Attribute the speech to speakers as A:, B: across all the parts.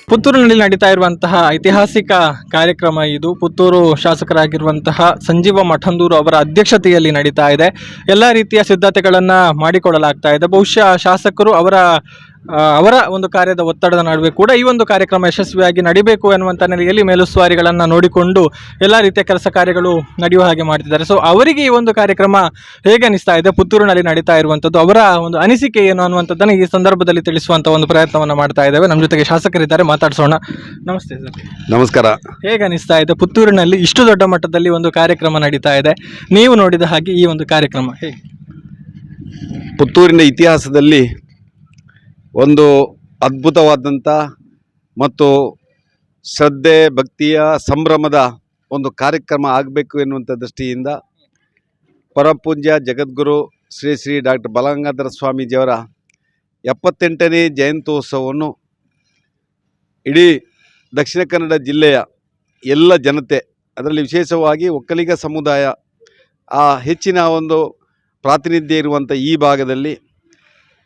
A: ಪುತ್ತೂರಿನಲ್ಲಿ ನಡೀತಾ ಇರುವಂತಹ ಐತಿಹಾಸಿಕ ಕಾರ್ಯಕ್ರಮ ಇದು. ಪುತ್ತೂರು ಶಾಸಕರಾಗಿರುವಂತಹ ಸಂಜೀವ ಮಠಂದೂರು ಅವರ ಅಧ್ಯಕ್ಷತೆಯಲ್ಲಿ ನಡೀತಾ ಇದೆ. ಎಲ್ಲ ರೀತಿಯ ಸಿದ್ಧತೆಗಳನ್ನು ಮಾಡಿಕೊಳ್ಳಲಾಗ್ತಾ ಇದೆ. ಬಹುಶಃ ಶಾಸಕರು ಅವರ ಒಂದು ಕಾರ್ಯದ ಒತ್ತಡದ ನಡುವೆ ಕೂಡ ಈ ಒಂದು ಕಾರ್ಯಕ್ರಮ ಯಶಸ್ವಿಯಾಗಿ ನಡಿಬೇಕು ಎನ್ನುವಂಥ ನೆಲೆಯಲ್ಲಿ ಮೇಲುಸ್ತುವಾರಿಗಳನ್ನು ನೋಡಿಕೊಂಡು ಎಲ್ಲ ರೀತಿಯ ಕೆಲಸ ಕಾರ್ಯಗಳು ನಡೆಯುವ ಹಾಗೆ ಮಾಡ್ತಿದ್ದಾರೆ. ಸೊ ಅವರಿಗೆ ಈ ಒಂದು ಕಾರ್ಯಕ್ರಮ ಹೇಗೆ ಅನಿಸ್ತಾ ಇದೆ, ಪುತ್ತೂರಿನಲ್ಲಿ ನಡೀತಾ ಇರುವಂಥದ್ದು, ಅವರ ಒಂದು ಅನಿಸಿಕೆ ಏನು ಅನ್ನುವಂಥದ್ದನ್ನು ಈ ಸಂದರ್ಭದಲ್ಲಿ ತಿಳಿಸುವಂಥ ಒಂದು ಪ್ರಯತ್ನವನ್ನು ಮಾಡ್ತಾ ಇದ್ದೇವೆ. ನಮ್ಮ ಜೊತೆಗೆ ಶಾಸಕರಿದ್ದಾರೆ, ಮಾತಾಡ್ಸೋಣ. ನಮಸ್ತೆ ಸರ್.
B: ನಮಸ್ಕಾರ.
A: ಹೇಗೆ ಅನಿಸ್ತಾ ಇದೆ ಪುತ್ತೂರಿನಲ್ಲಿ ಇಷ್ಟು ದೊಡ್ಡ ಮಟ್ಟದಲ್ಲಿ ಒಂದು ಕಾರ್ಯಕ್ರಮ ನಡೀತಾ ಇದೆ? ನೀವು ನೋಡಿದ ಹಾಗೆ ಈ ಒಂದು ಕಾರ್ಯಕ್ರಮ ಹೇಗೆ?
B: ಪುತ್ತೂರಿನ ಇತಿಹಾಸದಲ್ಲಿ ಒಂದು ಅದ್ಭುತವಾದಂಥ ಮತ್ತು ಶ್ರದ್ಧೆ ಭಕ್ತಿಯ ಸಂಭ್ರಮದ ಒಂದು ಕಾರ್ಯಕ್ರಮ ಆಗಬೇಕು ಎನ್ನುವಂಥ ದೃಷ್ಟಿಯಿಂದ ಪರಮಪೂಜ್ಯ ಜಗದ್ಗುರು ಶ್ರೀ ಶ್ರೀ ಡಾಕ್ಟರ್ ಬಾಲಗಂಗಾಧರ ಸ್ವಾಮೀಜಿಯವರ 78ನೇ ಜಯಂತ್ಯೋತ್ಸವವನ್ನು ಇಡೀ ದಕ್ಷಿಣ ಕನ್ನಡ ಜಿಲ್ಲೆಯ ಎಲ್ಲ ಜನತೆ, ಅದರಲ್ಲಿ ವಿಶೇಷವಾಗಿ ಒಕ್ಕಲಿಗ ಸಮುದಾಯ ಹೆಚ್ಚಿನ ಒಂದು ಪ್ರಾತಿನಿಧ್ಯ ಇರುವಂಥ ಈ ಭಾಗದಲ್ಲಿ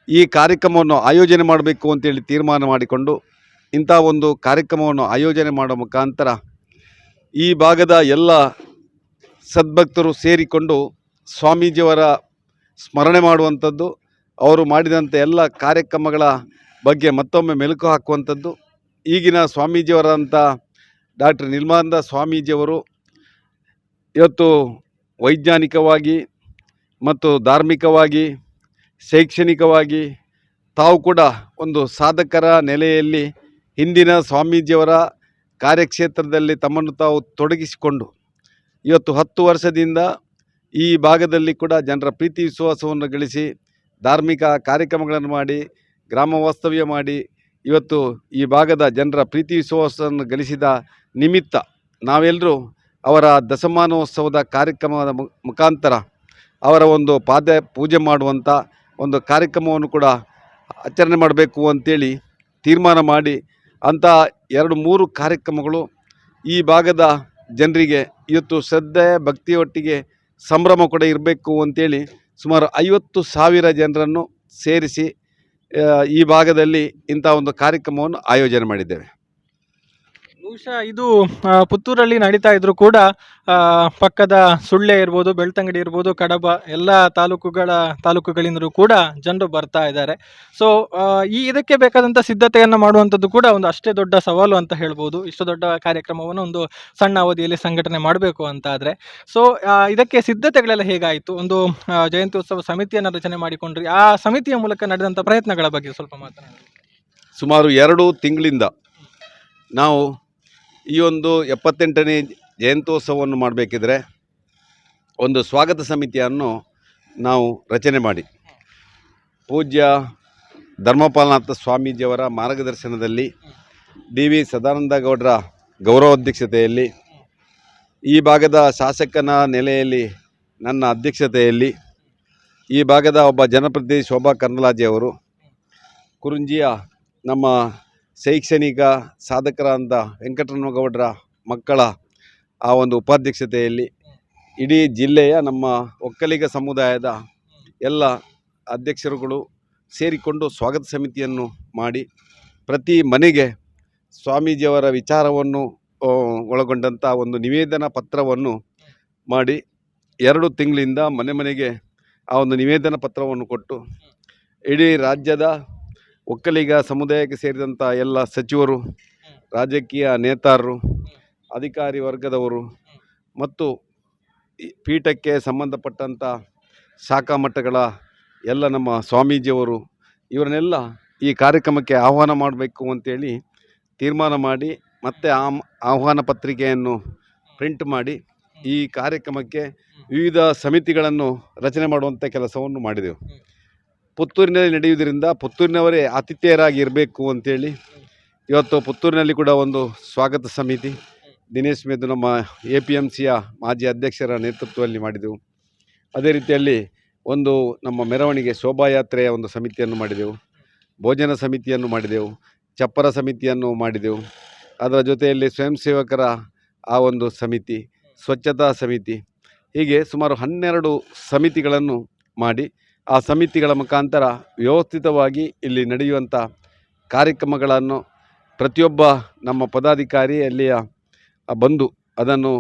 B: ಈ ಕಾರ್ಯಕ್ರಮವನ್ನು ಆಯೋಜನೆ ಮಾಡಬೇಕು ಅಂತೇಳಿ ತೀರ್ಮಾನ ಮಾಡಿಕೊಂಡು ಇಂಥ ಒಂದು ಕಾರ್ಯಕ್ರಮವನ್ನು ಆಯೋಜನೆ ಮಾಡೋ ಮುಖಾಂತರ ಈ ಭಾಗದ ಎಲ್ಲ ಸದ್ಭಕ್ತರು ಸೇರಿಕೊಂಡು ಸ್ವಾಮೀಜಿಯವರ ಸ್ಮರಣೆ ಮಾಡುವಂಥದ್ದು, ಅವರು ಮಾಡಿದಂಥ ಎಲ್ಲ ಕಾರ್ಯಕ್ರಮಗಳ ಬಗ್ಗೆ ಮತ್ತೊಮ್ಮೆ ಮೆಲುಕು ಹಾಕುವಂಥದ್ದು. ಈಗಿನ ಸ್ವಾಮೀಜಿಯವರಂಥ ಡಾಕ್ಟರ್ ನಿರ್ಮಲಾನಂದ ಸ್ವಾಮೀಜಿಯವರು ಇವತ್ತು ವೈಜ್ಞಾನಿಕವಾಗಿ ಮತ್ತು ಧಾರ್ಮಿಕವಾಗಿ ಶೈಕ್ಷಣಿಕವಾಗಿ ತಾವು ಕೂಡ ಒಂದು ಸಾಧಕರ ನೆಲೆಯಲ್ಲಿ ಹಿಂದಿನ ಸ್ವಾಮೀಜಿಯವರ ಕಾರ್ಯಕ್ಷೇತ್ರದಲ್ಲಿ ತಮ್ಮನ್ನು ತಾವು ತೊಡಗಿಸಿಕೊಂಡು ಇವತ್ತು 10 ವರ್ಷದಿಂದ ಈ ಭಾಗದಲ್ಲಿ ಕೂಡ ಜನರ ಪ್ರೀತಿ ವಿಶ್ವಾಸವನ್ನು ಗಳಿಸಿ ಧಾರ್ಮಿಕ ಕಾರ್ಯಕ್ರಮಗಳನ್ನು ಮಾಡಿ ಗ್ರಾಮ ವಾಸ್ತವ್ಯ ಮಾಡಿ ಇವತ್ತು ಈ ಭಾಗದ ಜನರ ಪ್ರೀತಿ ವಿಶ್ವಾಸವನ್ನು ಗಳಿಸಿದ ನಿಮಿತ್ತ ನಾವೆಲ್ಲರೂ ಅವರ ದಶಮಾನೋತ್ಸವದ ಕಾರ್ಯಕ್ರಮದ ಮುಖಾಂತರ ಅವರ ಒಂದು ಪಾದ ಪೂಜೆ ಮಾಡುವಂಥ ಒಂದು ಕಾರ್ಯಕ್ರಮವನ್ನು ಕೂಡ ಆಚರಣೆ ಮಾಡಬೇಕು ಅಂತೇಳಿ ತೀರ್ಮಾನ ಮಾಡಿ ಅಂಥ 2-3 ಕಾರ್ಯಕ್ರಮಗಳು ಈ ಭಾಗದ ಜನರಿಗೆ ಇವತ್ತು ಶ್ರದ್ಧೆ ಭಕ್ತಿಯೊಟ್ಟಿಗೆ ಸಂಭ್ರಮ ಕೂಡ ಇರಬೇಕು ಅಂತೇಳಿ ಸುಮಾರು 50,000 ಜನರನ್ನು ಸೇರಿಸಿ ಈ ಭಾಗದಲ್ಲಿ ಇಂಥ ಒಂದು ಕಾರ್ಯಕ್ರಮವನ್ನು ಆಯೋಜನೆ ಮಾಡಿದ್ದೇವೆ.
A: ಬಹುಶಃ ಇದು ಪುತ್ತೂರಲ್ಲಿ ನಡೀತಾ ಇದ್ರು ಕೂಡ ಪಕ್ಕದ ಸುಳ್ಳೆ ಇರ್ಬೋದು, ಬೆಳ್ತಂಗಡಿ ಇರ್ಬೋದು, ಕಡಬ ಎಲ್ಲ ತಾಲೂಕುಗಳಿಂದಲೂ ಕೂಡ ಜನರು ಬರ್ತಾ ಇದ್ದಾರೆ. ಸೊ ಇದಕ್ಕೆ ಬೇಕಾದಂಥ ಸಿದ್ಧತೆಯನ್ನು ಮಾಡುವಂಥದ್ದು ಕೂಡ ಒಂದು ಅಷ್ಟೇ ದೊಡ್ಡ ಸವಾಲು ಅಂತ ಹೇಳ್ಬೋದು. ಇಷ್ಟು ದೊಡ್ಡ ಕಾರ್ಯಕ್ರಮವನ್ನು ಒಂದು ಸಣ್ಣ ಅವಧಿಯಲ್ಲಿ ಸಂಘಟನೆ ಮಾಡಬೇಕು ಅಂತ ಆದರೆ. ಸೊ ಇದಕ್ಕೆ ಸಿದ್ಧತೆಗಳೆಲ್ಲ ಹೇಗಾಯಿತು? ಒಂದು ಜಯಂತ್ಯೋತ್ಸವ ಸಮಿತಿಯನ್ನು ರಚನೆ ಮಾಡಿಕೊಂಡ್ರಿ, ಆ ಸಮಿತಿಯ ಮೂಲಕ ನಡೆದಂಥ ಪ್ರಯತ್ನಗಳ ಬಗ್ಗೆ ಸ್ವಲ್ಪ ಮಾತನಾಡಿ.
B: ಸುಮಾರು 2 ತಿಂಗಳಿಂದ ನಾವು ಈ ಒಂದು 78ನೇ ಜಯಂತ್ಯೋತ್ಸವವನ್ನು ಮಾಡಬೇಕಿದ್ರೆ ಒಂದು ಸ್ವಾಗತ ಸಮಿತಿಯನ್ನು ನಾವು ರಚನೆ ಮಾಡಿ ಪೂಜ್ಯ ಧರ್ಮಪಾಲನಾಥ ಸ್ವಾಮೀಜಿಯವರ ಮಾರ್ಗದರ್ಶನದಲ್ಲಿ ಡಿ.ವಿ. ಸದಾನಂದ ಗೌಡರ ಗೌರವಾಧ್ಯಕ್ಷತೆಯಲ್ಲಿ ಈ ಭಾಗದ ಶಾಸಕನ ನೆಲೆಯಲ್ಲಿ ನನ್ನ ಅಧ್ಯಕ್ಷತೆಯಲ್ಲಿ ಈ ಭಾಗದ ಒಬ್ಬ ಜನಪ್ರತಿನಿಧಿ ಶೋಭಾ ಕರಂದ್ಲಾಜೆಯವರು, ಕುರುಂಜಿಯ ನಮ್ಮ ಶೈಕ್ಷಣಿಕ ಸಾಧಕರಾದ ವೆಂಕಟರಮಣಗೌಡರ ಮಕ್ಕಳ ಆ ಒಂದು ಉಪಾಧ್ಯಕ್ಷತೆಯಲ್ಲಿ ಇಡೀ ಜಿಲ್ಲೆಯ ನಮ್ಮ ಒಕ್ಕಲಿಗ ಸಮುದಾಯದ ಎಲ್ಲ ಅಧ್ಯಕ್ಷರುಗಳು ಸೇರಿಕೊಂಡು ಸ್ವಾಗತ ಸಮಿತಿಯನ್ನು ಮಾಡಿ ಪ್ರತಿ ಮನೆಗೆ ಸ್ವಾಮೀಜಿಯವರ ವಿಚಾರವನ್ನು ಒಳಗೊಂಡಂಥ ಒಂದು ನಿವೇದನಾ ಪತ್ರವನ್ನು ಮಾಡಿ 2 ತಿಂಗಳಿಂದ ಮನೆಗೆ ಆ ಒಂದು ನಿವೇದನಾ ಪತ್ರವನ್ನು ಕೊಟ್ಟು ಇಡೀ ರಾಜ್ಯದ ಒಕ್ಕಲಿಗ ಸಮುದಾಯಕ್ಕೆ ಸೇರಿದಂಥ ಎಲ್ಲ ಸಚಿವರು, ರಾಜಕೀಯ ನೇತಾರರು, ಅಧಿಕಾರಿ ವರ್ಗದವರು ಮತ್ತು ಪೀಠಕ್ಕೆ ಸಂಬಂಧಪಟ್ಟಂಥ ಶಾಖಾ ಮಠಗಳ ಎಲ್ಲ ನಮ್ಮ ಸ್ವಾಮೀಜಿಯವರು ಇವರನ್ನೆಲ್ಲ ಈ ಕಾರ್ಯಕ್ರಮಕ್ಕೆ ಆಹ್ವಾನ ಮಾಡಬೇಕು ಅಂತೇಳಿ ತೀರ್ಮಾನ ಮಾಡಿ ಮತ್ತೆ ಆಹ್ವಾನ ಪತ್ರಿಕೆಯನ್ನು ಪ್ರಿಂಟ್ ಮಾಡಿ ಈ ಕಾರ್ಯಕ್ರಮಕ್ಕೆ ವಿವಿಧ ಸಮಿತಿಗಳನ್ನು ರಚನೆ ಮಾಡುವಂಥ ಕೆಲಸವನ್ನು ಮಾಡಿದೆವು. ಪುತ್ತೂರಿನಲ್ಲಿ ನಡೆಯುವುದರಿಂದ ಪುತ್ತೂರಿನವರೇ ಆತಿಥೇಯರಾಗಿ ಇರಬೇಕು ಅಂತೇಳಿ ಇವತ್ತು ಪುತ್ತೂರಿನಲ್ಲಿ ಕೂಡ ಒಂದು ಸ್ವಾಗತ ಸಮಿತಿ ದಿನೇಶ್ ಮೇದು ನಮ್ಮ APMCಯ ಮಾಜಿ ಅಧ್ಯಕ್ಷರ ನೇತೃತ್ವದಲ್ಲಿ ಮಾಡಿದೆವು. ಅದೇ ರೀತಿಯಲ್ಲಿ ಒಂದು ನಮ್ಮ ಮೆರವಣಿಗೆ ಶೋಭಾಯಾತ್ರೆಯ ಒಂದು ಸಮಿತಿಯನ್ನು ಮಾಡಿದೆವು, ಭೋಜನ ಸಮಿತಿಯನ್ನು ಮಾಡಿದೆವು, ಚಪ್ಪರ ಸಮಿತಿಯನ್ನು ಮಾಡಿದೆವು. ಅದರ ಜೊತೆಯಲ್ಲಿ ಸ್ವಯಂ ಸೇವಕರ ಆ ಒಂದು ಸಮಿತಿ, ಸ್ವಚ್ಛತಾ ಸಮಿತಿ, ಹೀಗೆ ಸುಮಾರು 12 ಸಮಿತಿಗಳನ್ನು ಮಾಡಿ ಆ ಸಮಿತಿಗಳ ಮುಖಾಂತರ ವ್ಯವಸ್ಥಿತವಾಗಿ ಇಲ್ಲಿ ನಡೆಯುವಂಥ ಕಾರ್ಯಕ್ರಮಗಳನ್ನು ಪ್ರತಿಯೊಬ್ಬ ನಮ್ಮ ಪದಾಧಿಕಾರಿ ಅಲ್ಲಿಯ ಬಂದು ಅದನ್ನು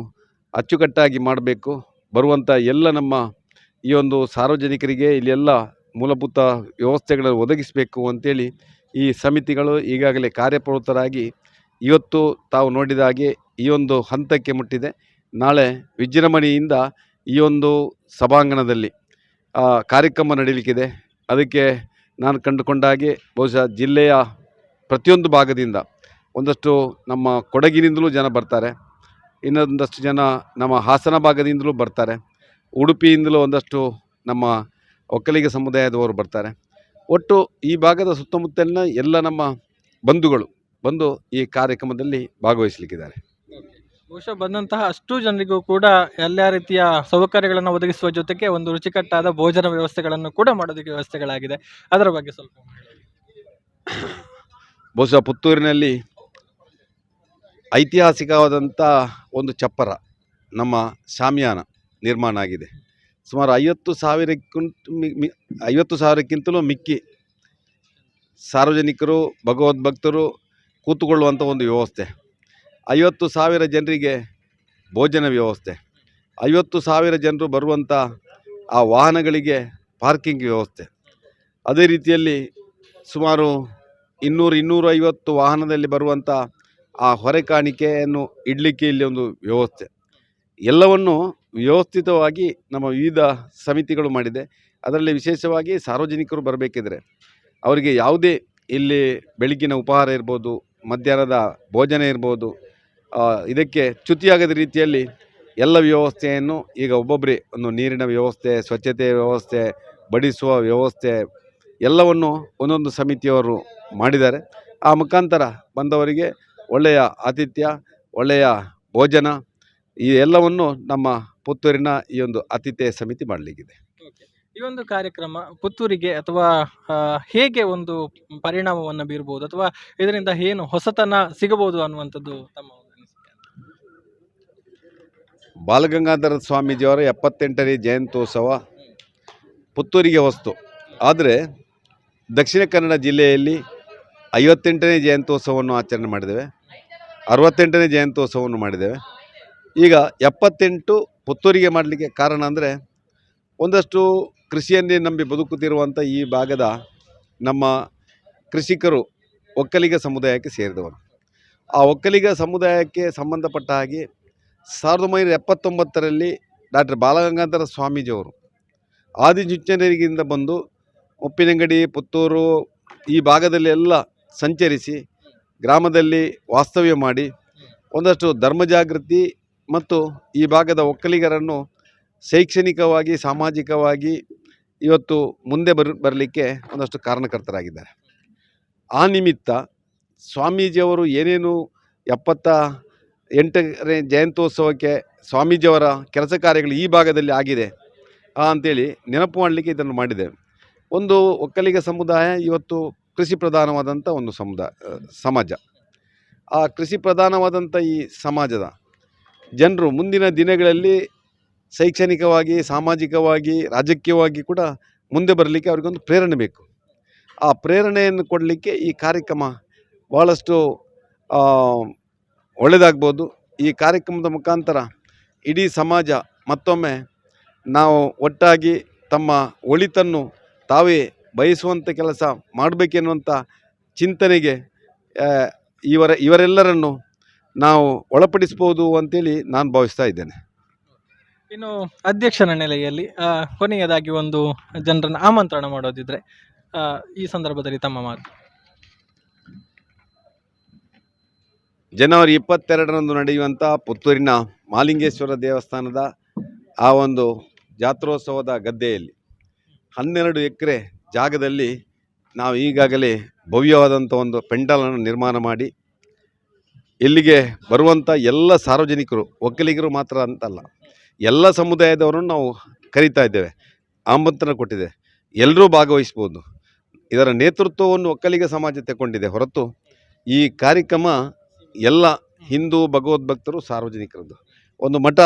B: ಅಚ್ಚುಕಟ್ಟಾಗಿ ಮಾಡಬೇಕು. ಬರುವಂಥ ಎಲ್ಲ ನಮ್ಮ ಈ ಒಂದು ಸಾರ್ವಜನಿಕರಿಗೆ ಇಲ್ಲೆಲ್ಲ ಮೂಲಭೂತ ವ್ಯವಸ್ಥೆಗಳನ್ನು ಒದಗಿಸಬೇಕು ಅಂತೇಳಿ ಈ ಸಮಿತಿಗಳು ಈಗಾಗಲೇ ಕಾರ್ಯಪ್ರವೃತ್ತರಾಗಿ ಇವತ್ತು ತಾವು ನೋಡಿದ ಹಾಗೆ ಈ ಒಂದು ಹಂತಕ್ಕೆ ಮುಟ್ಟಿದೆ. ನಾಳೆ ವಿಜೃಂಭಣೆಯಿಂದ ಈ ಒಂದು ಸಭಾಂಗಣದಲ್ಲಿ ಕಾರ್ಯಕ್ರಮ ನಡೀಲಿಕ್ಕಿದೆ. ಅದಕ್ಕೆ ನಾನು ಕಂಡುಕೊಂಡ ಹಾಗೆ ಬಹುಶಃ ಜಿಲ್ಲೆಯ ಪ್ರತಿಯೊಂದು ಭಾಗದಿಂದ ಒಂದಷ್ಟು ನಮ್ಮ ಕೊಡಗಿನಿಂದಲೂ ಜನ ಬರ್ತಾರೆ, ಇನ್ನೊಂದಷ್ಟು ಜನ ನಮ್ಮ ಹಾಸನ ಭಾಗದಿಂದಲೂ ಬರ್ತಾರೆ, ಉಡುಪಿಯಿಂದಲೂ ಒಂದಷ್ಟು ನಮ್ಮ ಒಕ್ಕಲಿಗ ಸಮುದಾಯದವರು ಬರ್ತಾರೆ. ಒಟ್ಟು ಈ ಭಾಗದ ಸುತ್ತಮುತ್ತಲಿನ ಎಲ್ಲ ನಮ್ಮ ಬಂಧುಗಳು ಬಂದು ಈ ಕಾರ್ಯಕ್ರಮದಲ್ಲಿ ಭಾಗವಹಿಸಲಿಕ್ಕಿದ್ದಾರೆ.
A: ಬಹುಶಃ ಬಂದಂತಹ ಅಷ್ಟು ಜನರಿಗೂ ಕೂಡ ಎಲ್ಲ ರೀತಿಯ ಸೌಕರ್ಯಗಳನ್ನು ಒದಗಿಸುವ ಜೊತೆಗೆ ಒಂದು ರುಚಿಕಟ್ಟಾದ ಭೋಜನ ವ್ಯವಸ್ಥೆಗಳನ್ನು ಕೂಡ ಮಾಡೋದಕ್ಕೆ ವ್ಯವಸ್ಥೆಗಳಾಗಿದೆ. ಅದರ ಬಗ್ಗೆ ಸ್ವಲ್ಪ ಹೇಳಿ.
B: ಬಹುಶಃ ಪುತ್ತೂರಿನಲ್ಲಿ ಐತಿಹಾಸಿಕವಾದಂಥ ಒಂದು ಚಪ್ಪರ ನಮ್ಮ ಶಾಮಿಯಾನ ನಿರ್ಮಾಣ ಆಗಿದೆ. ಸುಮಾರು 50,000ಕ್ಕಿಂತಲೂ ಮಿಕ್ಕಿ ಸಾರ್ವಜನಿಕರು ಭಗವದ್ಭಕ್ತರು ಕೂತುಕೊಳ್ಳುವಂಥ ಒಂದು ವ್ಯವಸ್ಥೆ, 50,000 ಜನರಿಗೆ ಭೋಜನ ವ್ಯವಸ್ಥೆ, 50,000 ಜನರು ಬರುವಂಥ ಆ ವಾಹನಗಳಿಗೆ ಪಾರ್ಕಿಂಗ್ ವ್ಯವಸ್ಥೆ, ಅದೇ ರೀತಿಯಲ್ಲಿ ಸುಮಾರು 200-250 ವಾಹನದಲ್ಲಿ ಬರುವಂಥ ಆ ಹೊರೆ ಕಾಣಿಕೆಯನ್ನು ಇಡಲಿಕ್ಕೆ ಇಲ್ಲಿ ಒಂದು ವ್ಯವಸ್ಥೆ, ಎಲ್ಲವನ್ನು ವ್ಯವಸ್ಥಿತವಾಗಿ ನಮ್ಮ ವಿವಿಧ ಸಮಿತಿಗಳು ಮಾಡಿದೆ. ಅದರಲ್ಲಿ ವಿಶೇಷವಾಗಿ ಸಾರ್ವಜನಿಕರು ಬರಬೇಕಿದ್ರೆ ಅವರಿಗೆ ಯಾವುದೇ ಇಲ್ಲಿ ಬೆಳಗ್ಗಿನ ಉಪಹಾರ ಇರ್ಬೋದು, ಮಧ್ಯಾಹ್ನದ ಭೋಜನ ಇರ್ಬೋದು, ಇದಕ್ಕೆ ಚ್ಯುತಿಯಾಗದ ರೀತಿಯಲ್ಲಿ ಎಲ್ಲ ವ್ಯವಸ್ಥೆಯನ್ನು ಈಗ ಒಬ್ಬೊಬ್ಬರೇ ಒಂದು ನೀರಿನ ವ್ಯವಸ್ಥೆ, ಸ್ವಚ್ಛತೆಯ ವ್ಯವಸ್ಥೆ, ಬಡಿಸುವ ವ್ಯವಸ್ಥೆ ಎಲ್ಲವನ್ನು ಒಂದೊಂದು ಸಮಿತಿಯವರು ಮಾಡಿದ್ದಾರೆ. ಆ ಮುಖಾಂತರ ಬಂದವರಿಗೆ ಒಳ್ಳೆಯ ಆತಿಥ್ಯ, ಒಳ್ಳೆಯ ಭೋಜನ ಈ ಎಲ್ಲವನ್ನು ನಮ್ಮ ಪುತ್ತೂರಿನ ಈ ಒಂದು ಆತಿಥ್ಯ ಸಮಿತಿ ಮಾಡಲಿಕ್ಕಿದೆ.
A: ಈ ಒಂದು ಕಾರ್ಯಕ್ರಮ ಪುತ್ತೂರಿಗೆ ಅಥವಾ ಹೇಗೆ ಒಂದು ಪರಿಣಾಮವನ್ನು ಬೀರಬಹುದು ಅಥವಾ ಇದರಿಂದ ಏನು ಹೊಸತನ ಸಿಗಬಹುದು ಅನ್ನುವಂಥದ್ದು ತಮ್ಮ ಅನಿಸಿಕೆ?
B: ಬಾಲಗಂಗಾಧರ ಸ್ವಾಮೀಜಿಯವರ 78ನೇ ಜಯಂತ್ಯೋತ್ಸವ ಪುತ್ತೂರಿಗೆ ಹೊಸ್ತು. ಆದರೆ ದಕ್ಷಿಣ ಕನ್ನಡ ಜಿಲ್ಲೆಯಲ್ಲಿ 58ನೇ ಜಯಂತ್ಯೋತ್ಸವವನ್ನು ಆಚರಣೆ ಮಾಡಿದ್ದೇವೆ, 68ನೇ ಜಯಂತ್ಯೋತ್ಸವವನ್ನು ಮಾಡಿದ್ದೇವೆ. ಈಗ 78 ಪುತ್ತೂರಿಗೆ ಮಾಡಲಿಕ್ಕೆ ಕಾರಣ ಅಂದರೆ ಒಂದಷ್ಟು ಕೃಷಿಯನ್ನೇ ನಂಬಿ ಬದುಕುತ್ತಿರುವಂಥ ಈ ಭಾಗದ ನಮ್ಮ ಕೃಷಿಕರು ಒಕ್ಕಲಿಗ ಸಮುದಾಯಕ್ಕೆ ಸೇರಿದವರು. ಆ ಒಕ್ಕಲಿಗ ಸಮುದಾಯಕ್ಕೆ ಸಂಬಂಧಪಟ್ಟ ಹಾಗೆ 1979ರಲ್ಲಿ ಡಾಕ್ಟರ್ ಬಾಲಗಂಗಾಧರ ಸ್ವಾಮೀಜಿಯವರು ಆದಿಚುಂಚನಗಿರಿಯಿಂದ ಬಂದು ಉಪ್ಪಿನಂಗಡಿ, ಪುತ್ತೂರು ಈ ಭಾಗದಲ್ಲಿ ಎಲ್ಲ ಸಂಚರಿಸಿ ಗ್ರಾಮದಲ್ಲಿ ವಾಸ್ತವ್ಯ ಮಾಡಿ ಒಂದಷ್ಟು ಧರ್ಮ ಜಾಗೃತಿ ಮತ್ತು ಈ ಭಾಗದ ಒಕ್ಕಲಿಗರನ್ನು ಶೈಕ್ಷಣಿಕವಾಗಿ, ಸಾಮಾಜಿಕವಾಗಿ ಇವತ್ತು ಮುಂದೆ ಬರಲಿಕ್ಕೆ ಒಂದಷ್ಟು ಕಾರಣಕರ್ತರಾಗಿದ್ದಾರೆ. ಆ ನಿಮಿತ್ತ ಸ್ವಾಮೀಜಿಯವರು ಏನೇನು 78ನೇ ಜಯಂತ್ಯೋತ್ಸವಕ್ಕೆ ಸ್ವಾಮೀಜಿಯವರ ಕೆಲಸ ಕಾರ್ಯಗಳು ಈ ಭಾಗದಲ್ಲಿ ಆಗಿದೆ ಅಂಥೇಳಿ ನೆನಪು ಮಾಡಲಿಕ್ಕೆ ಇದನ್ನು ಮಾಡಿದ್ದೇವೆ. ಒಂದು ಒಕ್ಕಲಿಗ ಸಮುದಾಯ ಇವತ್ತು ಕೃಷಿ ಪ್ರಧಾನವಾದಂಥ ಒಂದು ಸಮಾಜ. ಆ ಕೃಷಿ ಪ್ರಧಾನವಾದಂಥ ಈ ಸಮಾಜದ ಜನರು ಮುಂದಿನ ದಿನಗಳಲ್ಲಿ ಶೈಕ್ಷಣಿಕವಾಗಿ, ಸಾಮಾಜಿಕವಾಗಿ, ರಾಜಕೀಯವಾಗಿ ಕೂಡ ಮುಂದೆ ಬರಲಿಕ್ಕೆ ಅವರಿಗೊಂದು ಪ್ರೇರಣೆ ಬೇಕು. ಆ ಪ್ರೇರಣೆಯನ್ನು ಕೊಡಲಿಕ್ಕೆ ಈ ಕಾರ್ಯಕ್ರಮ ಭಾಳಷ್ಟು ಒಳ್ಳೆಯದಾಗ್ಬೋದು. ಈ ಕಾರ್ಯಕ್ರಮದ ಮುಖಾಂತರ ಇಡೀ ಸಮಾಜ ಮತ್ತೊಮ್ಮೆ ನಾವು ಒಟ್ಟಾಗಿ ತಮ್ಮ ಒಳಿತನ್ನು ತಾವೇ ಬಯಸುವಂಥ ಕೆಲಸ ಮಾಡಬೇಕೆನ್ನುವಂಥ ಚಿಂತನೆಗೆ ಇವರೆಲ್ಲರನ್ನು ನಾವು ಒಳಪಡಿಸ್ಬೋದು ಅಂತೇಳಿ ನಾನು ಭಾವಿಸ್ತಾ ಇದ್ದೇನೆ.
A: ಇನ್ನು ಅಧ್ಯಕ್ಷನ ನೆಲೆಯಲ್ಲಿ ಕೊನೆಯದಾಗಿ ಒಂದು ಜನರನ್ನು ಆಮಂತ್ರಣ ಮಾಡೋದಿದ್ರೆ ಈ ಸಂದರ್ಭದಲ್ಲಿ ತಮ್ಮ ಮಾತು.
B: ಜನವರಿ 22ರಂದು ನಡೆಯುವಂಥ ಪುತ್ತೂರಿನ ಮಹಾಲಿಂಗೇಶ್ವರ ದೇವಸ್ಥಾನದ ಆ ಒಂದು ಜಾತ್ರೋತ್ಸವದ ಗದ್ದೆಯಲ್ಲಿ 12 ಎಕರೆ ಜಾಗದಲ್ಲಿ ನಾವು ಈಗಾಗಲೇ ಭವ್ಯವಾದಂಥ ಒಂದು ಪೆಂಡಾಲನ್ನು ನಿರ್ಮಾಣ ಮಾಡಿ ಇಲ್ಲಿಗೆ ಬರುವಂಥ ಎಲ್ಲ ಸಾರ್ವಜನಿಕರು, ಒಕ್ಕಲಿಗರು ಮಾತ್ರ ಅಂತಲ್ಲ, ಎಲ್ಲ ಸಮುದಾಯದವರನ್ನು ನಾವು ಕರೀತಾ ಇದ್ದೇವೆ, ಆಮಂತ್ರಣ ಕೊಟ್ಟಿದೆ, ಎಲ್ಲರೂ ಭಾಗವಹಿಸ್ಬೋದು. ಇದರ ನೇತೃತ್ವವನ್ನು ಒಕ್ಕಲಿಗ ಸಮಾಜ ತಗೊಂಡಿದೆ ಹೊರತು ಈ ಕಾರ್ಯಕ್ರಮ ಎಲ್ಲ ಹಿಂದೂ ಭಗವದ್ಭಕ್ತರು ಸಾರ್ವಜನಿಕರದ್ದು. ಒಂದು ಮಠ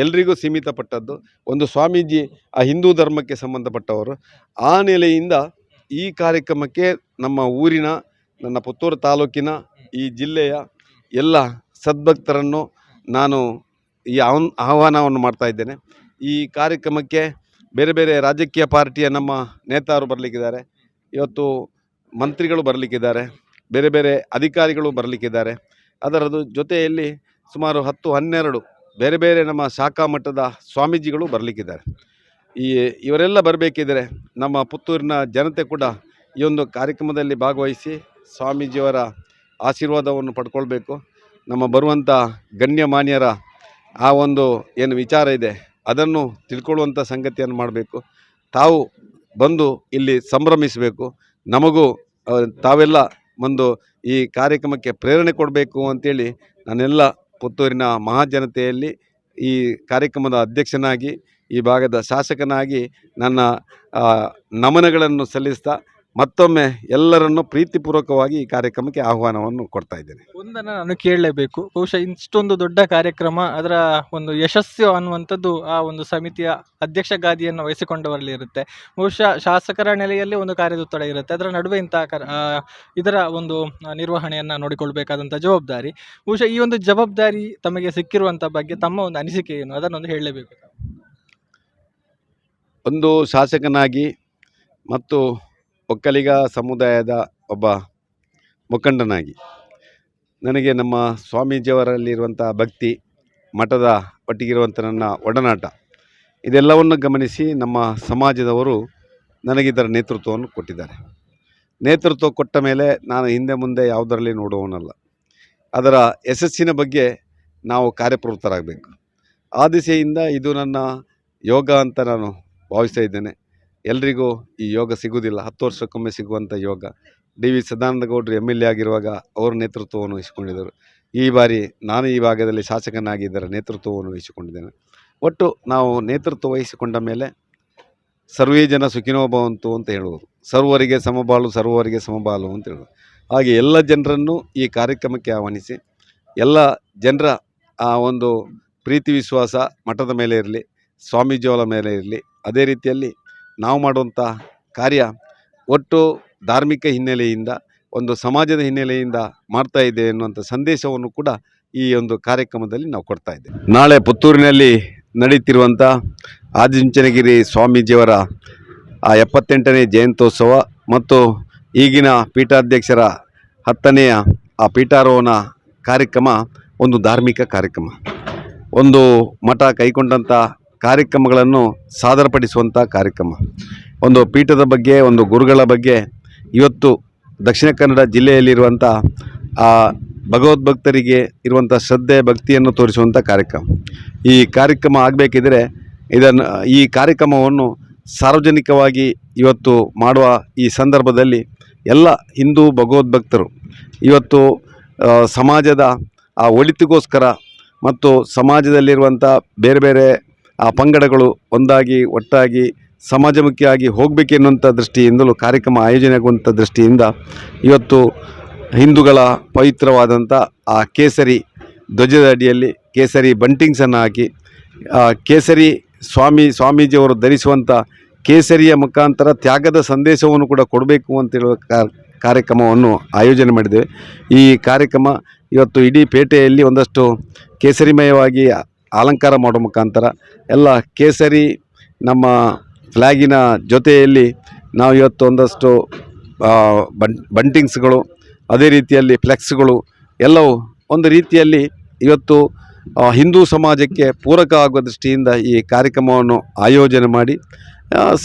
B: ಎಲ್ರಿಗೂ ಸೀಮಿತಪಟ್ಟದ್ದು, ಒಂದು ಸ್ವಾಮೀಜಿ ಆ ಹಿಂದೂ ಧರ್ಮಕ್ಕೆ ಸಂಬಂಧಪಟ್ಟವರು. ಆ ನೆಲೆಯಿಂದ ಈ ಕಾರ್ಯಕ್ರಮಕ್ಕೆ ನಮ್ಮ ಊರಿನ, ನನ್ನ ಪುತ್ತೂರು ತಾಲೂಕಿನ, ಈ ಜಿಲ್ಲೆಯ ಎಲ್ಲ ಸದ್ಭಕ್ತರನ್ನು ನಾನು ಈ ಆಹ್ವಾನವನ್ನು ಮಾಡ್ತಾ ಇದ್ದೇನೆ. ಈ ಕಾರ್ಯಕ್ರಮಕ್ಕೆ ಬೇರೆ ಬೇರೆ ರಾಜಕೀಯ ಪಾರ್ಟಿಯ ನಮ್ಮ ನೇತಾರು ಬರಲಿಕ್ಕಿದ್ದಾರೆ, ಇವತ್ತು ಮಂತ್ರಿಗಳು ಬರಲಿಕ್ಕಿದ್ದಾರೆ, ಬೇರೆ ಬೇರೆ ಅಧಿಕಾರಿಗಳು ಬರಲಿಕ್ಕಿದ್ದಾರೆ. ಅದರದ್ದು ಜೊತೆಯಲ್ಲಿ ಸುಮಾರು 10-12 ಬೇರೆ ಬೇರೆ ನಮ್ಮ ಶಾಖಾ ಮಟ್ಟದ ಸ್ವಾಮೀಜಿಗಳು ಬರಲಿಕ್ಕಿದ್ದಾರೆ. ಇವರೆಲ್ಲ ಬರಬೇಕಿದ್ರೆ ನಮ್ಮ ಪುತ್ತೂರಿನ ಜನತೆ ಕೂಡ ಈ ಒಂದು ಕಾರ್ಯಕ್ರಮದಲ್ಲಿ ಭಾಗವಹಿಸಿ ಸ್ವಾಮೀಜಿಯವರ ಆಶೀರ್ವಾದವನ್ನು ಪಡ್ಕೊಳ್ಬೇಕು. ನಮ್ಮ ಬರುವಂಥ ಗಣ್ಯಮಾನ್ಯರ ಆ ಒಂದು ಏನು ವಿಚಾರ ಇದೆ ಅದನ್ನು ತಿಳ್ಕೊಳ್ಳುವಂಥ ಸಂಗತಿಯನ್ನು ಮಾಡಬೇಕು. ತಾವು ಬಂದು ಇಲ್ಲಿ ಸಂಭ್ರಮಿಸಬೇಕು. ನಮಗೂ ತಾವೆಲ್ಲ ಒಂದು ಈ ಕಾರ್ಯಕ್ರಮಕ್ಕೆ ಪ್ರೇರಣೆ ಕೊಡಬೇಕು ಅಂತೇಳಿ ನಾನೆಲ್ಲ ಪುತ್ತೂರಿನ ಮಹಾಜನತೆಯಲ್ಲಿ ಈ ಕಾರ್ಯಕ್ರಮದ ಅಧ್ಯಕ್ಷನಾಗಿ, ಈ ಭಾಗದ ಶಾಸಕನಾಗಿ ನನ್ನ ನಮನಗಳನ್ನು ಸಲ್ಲಿಸ್ತಾ ಮತ್ತೊಮ್ಮೆ ಎಲ್ಲರನ್ನು ಪ್ರೀತಿಪೂರ್ವಕವಾಗಿ ಈ ಕಾರ್ಯಕ್ರಮಕ್ಕೆ ಆಹ್ವಾನವನ್ನು ಕೊಡ್ತಾ ಇದ್ದೇನೆ.
A: ಒಂದನ್ನು ನಾನು ಕೇಳಲೇಬೇಕು. ಬಹುಶಃ ಇಷ್ಟೊಂದು ದೊಡ್ಡ ಕಾರ್ಯಕ್ರಮ, ಅದರ ಒಂದು ಯಶಸ್ಸು ಅನ್ನುವಂಥದ್ದು ಆ ಒಂದು ಸಮಿತಿಯ ಅಧ್ಯಕ್ಷ ಗಾದಿಯನ್ನು ವಹಿಸಿಕೊಂಡವರಲ್ಲಿ ಇರುತ್ತೆ. ಬಹುಶಃ ಶಾಸಕರ ನೆಲೆಯಲ್ಲಿ ಒಂದು ಕಾರ್ಯದೊತ್ತಡ ಇರುತ್ತೆ, ಅದರ ನಡುವೆ ಇದರ ಒಂದು ನಿರ್ವಹಣೆಯನ್ನು ನೋಡಿಕೊಳ್ಬೇಕಾದಂಥ ಜವಾಬ್ದಾರಿ. ಬಹುಶಃ ಈ ಒಂದು ಜವಾಬ್ದಾರಿ ತಮಗೆ ಸಿಕ್ಕಿರುವಂಥ ಬಗ್ಗೆ ತಮ್ಮ ಒಂದು ಅನಿಸಿಕೆ ಏನು, ಅದನ್ನೊಂದು ಹೇಳಲೇಬೇಕು.
B: ಒಂದು ಶಾಸಕನಾಗಿ ಮತ್ತು ಒಕ್ಕಲಿಗ ಸಮುದಾಯದ ಒಬ್ಬ ಮುಖಂಡನಾಗಿ ನನಗೆ ನಮ್ಮ ಸ್ವಾಮೀಜಿಯವರಲ್ಲಿರುವಂಥ ಭಕ್ತಿ, ಮಠದ ಒಟ್ಟಿಗಿರುವಂಥ ನನ್ನ ಒಡನಾಟ, ಇದೆಲ್ಲವನ್ನು ಗಮನಿಸಿ ನಮ್ಮ ಸಮಾಜದವರು ನನಗಿದರ ನೇತೃತ್ವವನ್ನು ಕೊಟ್ಟಿದ್ದಾರೆ. ನೇತೃತ್ವ ಕೊಟ್ಟ ಮೇಲೆ ನಾನು ಹಿಂದೆ ಮುಂದೆ ಯಾವುದರಲ್ಲಿ ನೋಡುವವನಲ್ಲ. ಅದರ ಯಶಸ್ಸಿನ ಬಗ್ಗೆ ನಾವು ಕಾರ್ಯಪ್ರವೃತ್ತರಾಗಬೇಕು. ಆ ದಿಸೆಯಿಂದ ಇದು ನನ್ನ ಯೋಗ ಅಂತ ನಾನು ಭಾವಿಸ್ತಾ ಇದ್ದೇನೆ. ಎಲ್ರಿಗೂ ಈ ಯೋಗ ಸಿಗುವುದಿಲ್ಲ, 10 ವರ್ಷಕ್ಕೊಮ್ಮೆ ಸಿಗುವಂಥ ಯೋಗ. ಡಿ.ವಿ. ಸದಾನಂದ ಗೌಡರು MLA ಆಗಿರುವಾಗ ಅವರ ನೇತೃತ್ವವನ್ನು ವಹಿಸಿಕೊಂಡಿದ್ದರು. ಈ ಬಾರಿ ನಾನು ಈ ಭಾಗದಲ್ಲಿ ಶಾಸಕನಾಗಿ ಇದರ ನೇತೃತ್ವವನ್ನು ವಹಿಸಿಕೊಂಡಿದ್ದೇನೆ. ಒಟ್ಟು ನಾವು ನೇತೃತ್ವ ವಹಿಸಿಕೊಂಡ ಮೇಲೆ ಸರ್ವೇ ಜನ ಸುಖಿನೋ ಭವಂತು ಅಂತ ಹೇಳುವುದು, ಸರ್ವರಿಗೆ ಸಮಬಾಳು ಸರ್ವರಿಗೆ ಸಮಬಾಳು ಅಂತ ಹೇಳೋದು. ಹಾಗೆ ಎಲ್ಲ ಜನರನ್ನು ಈ ಕಾರ್ಯಕ್ರಮಕ್ಕೆ ಆಹ್ವಾನಿಸಿ ಎಲ್ಲ ಜನರ ಆ ಒಂದು ಪ್ರೀತಿ ವಿಶ್ವಾಸ ಮಠದ ಮೇಲೆ ಇರಲಿ, ಸ್ವಾಮೀಜಿಯವರ ಮೇಲೆ ಇರಲಿ. ಅದೇ ರೀತಿಯಲ್ಲಿ ನಾವು ಮಾಡುವಂಥ ಕಾರ್ಯ ಒಟ್ಟು ಧಾರ್ಮಿಕ ಹಿನ್ನೆಲೆಯಿಂದ, ಒಂದು ಸಮಾಜದ ಹಿನ್ನೆಲೆಯಿಂದ ಮಾಡ್ತಾ ಇದೆ ಎನ್ನುವಂಥ ಸಂದೇಶವನ್ನು ಕೂಡ ಈ ಒಂದು ಕಾರ್ಯಕ್ರಮದಲ್ಲಿ ನಾವು ಕೊಡ್ತಾ ಇದ್ದೇವೆ. ನಾಳೆ ಪುತ್ತೂರಿನಲ್ಲಿ ನಡೀತಿರುವಂಥ ಆದಿಚುಂಚನಗಿರಿ ಸ್ವಾಮೀಜಿಯವರ 78ನೇ ಜಯಂತ್ಯೋತ್ಸವ ಮತ್ತು ಈಗಿನ ಪೀಠಾಧ್ಯಕ್ಷರ 10ನೆಯ ಆ ಪೀಠಾರೋಹಣ ಕಾರ್ಯಕ್ರಮ ಒಂದು ಧಾರ್ಮಿಕ ಕಾರ್ಯಕ್ರಮ. ಒಂದು ಮಠ ಕೈಗೊಂಡಂಥ ಕಾರ್ಯಕ್ರಮಗಳನ್ನು ಸಾದರಪಡಿಸುವಂಥ ಕಾರ್ಯಕ್ರಮ. ಒಂದು ಪೀಠದ ಬಗ್ಗೆ, ಒಂದು ಗುರುಗಳ ಬಗ್ಗೆ ಇವತ್ತು ದಕ್ಷಿಣ ಕನ್ನಡ ಜಿಲ್ಲೆಯಲ್ಲಿರುವಂಥ ಆ ಭಗವದ್ಭಕ್ತರಿಗೆ ಇರುವಂಥ ಶ್ರದ್ಧೆ ಭಕ್ತಿಯನ್ನು ತೋರಿಸುವಂಥ ಕಾರ್ಯಕ್ರಮ. ಈ ಕಾರ್ಯಕ್ರಮ ಆಗಬೇಕಿದ್ರೆ ಈ ಕಾರ್ಯಕ್ರಮವನ್ನು ಸಾರ್ವಜನಿಕವಾಗಿ ಇವತ್ತು ಮಾಡುವ ಈ ಸಂದರ್ಭದಲ್ಲಿ ಎಲ್ಲ ಹಿಂದೂ ಭಗವದ್ಭಕ್ತರು ಇವತ್ತು ಸಮಾಜದ ಆ ಒಳಿತಿಗೋಸ್ಕರ ಮತ್ತು ಸಮಾಜದಲ್ಲಿರುವಂಥ ಬೇರೆ ಬೇರೆ ಆ ಪಂಗಡಗಳು ಒಂದಾಗಿ ಒಟ್ಟಾಗಿ ಸಮಾಜಮುಖಿಯಾಗಿ ಹೋಗಬೇಕೆನ್ನುವಂಥ ದೃಷ್ಟಿಯಿಂದಲೂ ಕಾರ್ಯಕ್ರಮ ಆಯೋಜನೆ ಆಗುವಂಥ ದೃಷ್ಟಿಯಿಂದ ಇವತ್ತು ಹಿಂದೂಗಳ ಪವಿತ್ರವಾದಂಥ ಆ ಕೇಸರಿ ಧ್ವಜದ ಅಡಿಯಲ್ಲಿ ಕೇಸರಿ ಬಂಟಿಂಗ್ಸನ್ನು ಹಾಕಿ ಕೇಸರಿ ಸ್ವಾಮೀಜಿಯವರು ಧರಿಸುವಂಥ ಕೇಸರಿಯ ಮುಖಾಂತರ ತ್ಯಾಗದ ಸಂದೇಶವನ್ನು ಕೂಡ ಕೊಡಬೇಕು ಅಂತೇಳುವ ಕಾರ್ಯಕ್ರಮವನ್ನು ಆಯೋಜನೆ ಮಾಡಿದ್ದೇವೆ. ಈ ಕಾರ್ಯಕ್ರಮ ಇವತ್ತು ಇಡೀ ಪೇಟೆಯಲ್ಲಿ ಒಂದಷ್ಟು ಕೇಸರಿಮಯವಾಗಿ ಅಲಂಕಾರ ಮಾಡೋ ಮುಖಾಂತರ ಎಲ್ಲ ಕೇಸರಿ ನಮ್ಮ ಫ್ಲ್ಯಾಗಿನ ಜೊತೆಯಲ್ಲಿ ನಾವು ಇವತ್ತು ಒಂದಷ್ಟು ಬಂಟಿಂಗ್ಸ್ಗಳು, ಅದೇ ರೀತಿಯಲ್ಲಿ ಫ್ಲೆಕ್ಸ್ಗಳು ಎಲ್ಲವೂ ಒಂದು ರೀತಿಯಲ್ಲಿ ಇವತ್ತು ಹಿಂದೂ ಸಮಾಜಕ್ಕೆ ಪೂರಕ ಆಗುವ ದೃಷ್ಟಿಯಿಂದ ಈ ಕಾರ್ಯಕ್ರಮವನ್ನು ಆಯೋಜನೆ ಮಾಡಿ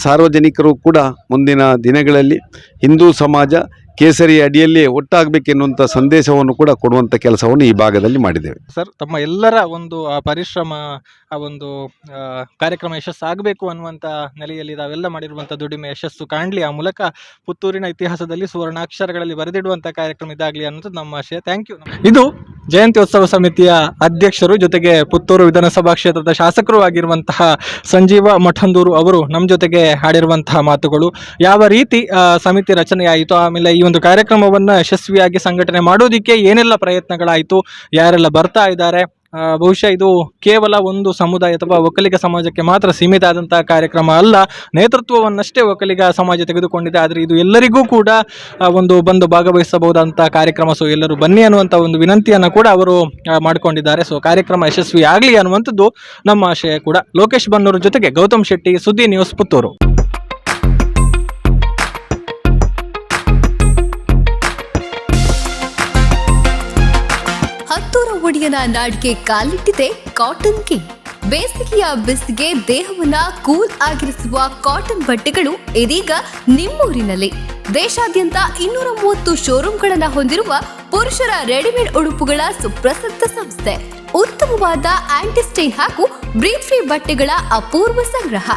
B: ಸಾರ್ವಜನಿಕರು ಕೂಡ ಮುಂದಿನ ದಿನಗಳಲ್ಲಿ ಹಿಂದೂ ಸಮಾಜ ಕೇಸರಿ ಅಡಿಯಲ್ಲಿ ಒಟ್ಟಾಗಬೇಕೆನ್ನುವಂಥ ಸಂದೇಶವನ್ನು ಕೂಡ ಕೊಡುವಂಥ ಕೆಲಸವನ್ನು ಈ ಭಾಗದಲ್ಲಿ ಮಾಡಿದ್ದೇವೆ.
A: ಸರ್, ತಮ್ಮ ಎಲ್ಲರ ಒಂದು ಆ ಪರಿಶ್ರಮ, ಆ ಒಂದು ಕಾರ್ಯಕ್ರಮ ಯಶಸ್ಸಾಗಬೇಕು ಅನ್ನುವಂಥ ನೆಲೆಯಲ್ಲಿ ತಾವೆಲ್ಲ ಮಾಡಿರುವಂಥ ದುಡಿಮೆ ಯಶಸ್ಸು ಕಾಣಲಿ, ಆ ಮೂಲಕ ಪುತ್ತೂರಿನ ಇತಿಹಾಸದಲ್ಲಿ ಸುವರ್ಣಾಕ್ಷರಗಳಲ್ಲಿ ಬರೆದಿಡುವಂಥ ಕಾರ್ಯಕ್ರಮ ಇದಾಗಲಿ ಅನ್ನೋದು ನಮ್ಮ ಆಶಯ. Thank you. ಇದು ಜಯಂತ್ಯೋತ್ಸವ ಸಮಿತಿಯ ಅಧ್ಯಕ್ಷರು ಜೊತೆಗೆ ಪುತ್ತೂರು ವಿಧಾನಸಭಾ ಕ್ಷೇತ್ರದ ಶಾಸಕರು ಆಗಿರುವಂತಹ ಸಂಜೀವ ಮಠಂದೂರು ಅವರು ನಮ್ಮ ಜೊತೆಗೆ ಆಡಿರುವಂತಹ ಮಾತುಗಳು. ಯಾವ ರೀತಿ ಸಮಿತಿ ರಚನೆ ಆಯಿತು, ಆಮೇಲೆ ಈ ಒಂದು ಕಾರ್ಯಕ್ರಮವನ್ನು ಯಶಸ್ವಿಯಾಗಿ ಸಂಘಟನೆ ಮಾಡೋದಕ್ಕೆ ಏನೆಲ್ಲ ಪ್ರಯತ್ನಗಳಾಯಿತು, ಯಾರೆಲ್ಲ ಬರ್ತಾ ಇದ್ದಾರೆ. ಬಹುಶಃ ಇದು ಕೇವಲ ಒಂದು ಸಮುದಾಯ ಅಥವಾ ಒಕ್ಕಲಿಗ ಸಮಾಜಕ್ಕೆ ಮಾತ್ರ ಸೀಮಿತ ಆದಂತಹ ಕಾರ್ಯಕ್ರಮ ಅಲ್ಲ, ನೇತೃತ್ವವನ್ನಷ್ಟೇ ಒಕ್ಕಲಿಗ ಸಮಾಜ ತೆಗೆದುಕೊಂಡಿದೆ. ಆದರೆ ಇದು ಎಲ್ಲರಿಗೂ ಕೂಡ ಒಂದು ಬಂದು ಭಾಗವಹಿಸಬಹುದಂತ ಕಾರ್ಯಕ್ರಮ. ಸೊ ಎಲ್ಲರೂ ಬನ್ನಿ ಅನ್ನುವಂಥ ಒಂದು ವಿನಂತಿಯನ್ನು ಕೂಡ ಅವರು ಮಾಡಿಕೊಂಡಿದ್ದಾರೆ. ಸೊ ಕಾರ್ಯಕ್ರಮ ಯಶಸ್ವಿ ಆಗಲಿ ಅನ್ನುವಂಥದ್ದು ನಮ್ಮ ಆಶಯ ಕೂಡ. ಲೋಕೇಶ್ ಬನ್ನೂರು ಜೊತೆಗೆ ಗೌತಮ್ ಶೆಟ್ಟಿ, ಸುದ್ದಿ ನ್ಯೂಸ್, ಪುತ್ತೂರು.
C: ಹತ್ತೂರ ಒಡೆಯನ ನಾಡಿಗೆ ಕಾಲಿಟ್ಟಿದೆ ಕಾಟನ್ ಕಿಂಗ್. ಬೇಸಿಗೆಯ ಬಿಸಿಗೆ ದೇಹವನ್ನ ಕೂಲ್ ಆಗಿರಿಸುವ ಕಾಟನ್ ಬಟ್ಟೆಗಳು ಇದೀಗ ನಿಮ್ಮೂರಿನಲ್ಲಿ. ದೇಶಾದ್ಯಂತ 230 ಶೋರೂಮ್ಗಳನ್ನ ಹೊಂದಿರುವ ಪುರುಷರ ರೆಡಿಮೇಡ್ ಉಡುಪುಗಳ ಸುಪ್ರಸಿದ್ಧ ಸಂಸ್ಥೆ. ಉತ್ತಮವಾದ ಆಂಟಿಸ್ಟೈನ್ ಹಾಗೂ ಬ್ರೀತ್ ಫ್ರೀ ಬಟ್ಟೆಗಳ ಅಪೂರ್ವ ಸಂಗ್ರಹ.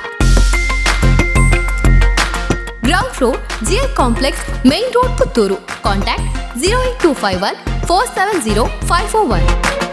C: Ground floor, GL complex, main road, Puttur. Contact 08251 470 541.